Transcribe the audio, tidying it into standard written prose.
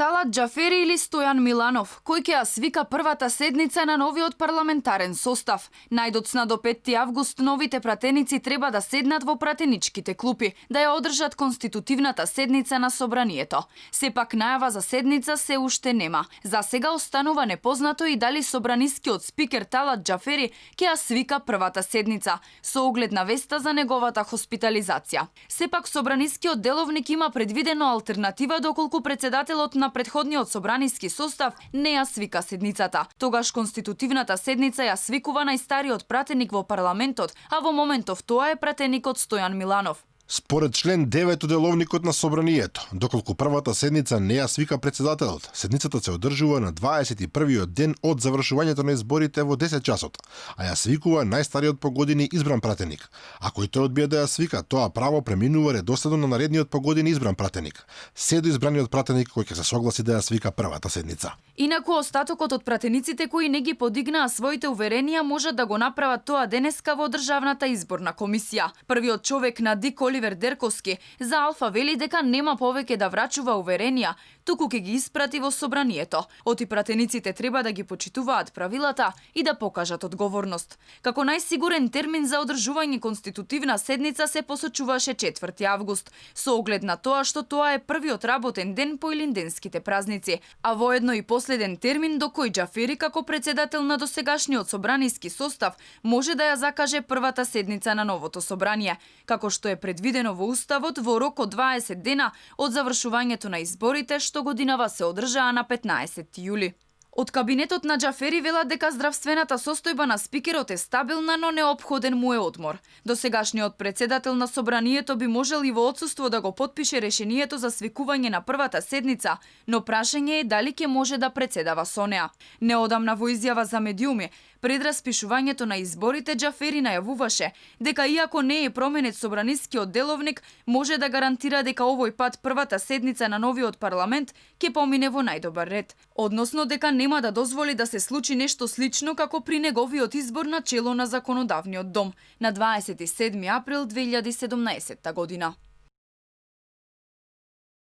Талат Џафери или Стојан Миланов, кој ќе ја свика првата седница на новиот парламентарен состав. Најдоцна до 5 август новите пратеници треба да седнат во пратеничките клупи, да ја одржат конститутивната седница на собранието. Сепак најава за седница се уште нема. За сега останува непознато и дали собранискиот спикер Талат Џафери ќе ја свика првата седница, со оглед на веста за неговата хоспитализација. Сепак собранискиот деловник има предвидено алтернатива доколку председателот на претходниот собраниски состав не ја свика седницата. Тогаш конститутивната седница ја свикува најстариот пратеник во парламентот, а во моментов тоа е пратеникот Стојан Миланов. Според член 9 од деловникот на собранието, доколку првата седница не ја свика председателот, седницата се одржува на 21-иот ден од завршувањето на изборите во 10 часот, а ја свикува најстариот по години избран пратеник. Ако и тој одбие да ја свика, тоа право преминува редоследно на наредниот по години избран пратеник, се до избраниот пратеник кој ќе се согласи да ја свика првата седница. Инаку остатокот од пратениците кои не ги подигнаа своите уверенија можат да го направат тоа денеска во Државната изборна комисија. Првиот човек на ДИК Оливер Дерковски за Алфа вели дека нема повеќе да врачува уверенија, туку ќе ги испрати во собранието. Оти пратениците треба да ги почитуваат правилата и да покажат одговорност. Како најсигурен термин за одржување конститутивна седница се посочуваше 4 август, со оглед на тоа што тоа е првиот работен ден по илинденските празници, а воедно и последен термин до кој Џафери како председател на досегашниот собраниски состав може да ја закаже првата седница на новото собрание, како што е предвидено во Уставот во рок од 20 дена од завршувањето на изборите што годинава се одржаа на 15 јули. Од кабинетот на Џафери велат дека здравствената состојба на спикерот е стабилна, но неопходен му е одмор. Досегашниот председател на собранието би можел и во отсуство да го потпише решението за свикување на првата седница, но прашање е дали ќе може да председава со неа. Неодамна во изјава за медиуми, пред распишувањето на изборите, Џафери најавуваше дека иако не е променет собранискиот деловник, може да гарантира дека овој пат првата седница на новиот парламент ќе помине во најдобар ред, односно дека нема да дозволи да се случи нешто слично како при неговиот избор на чело на законодавниот дом на 27 април 2017 година.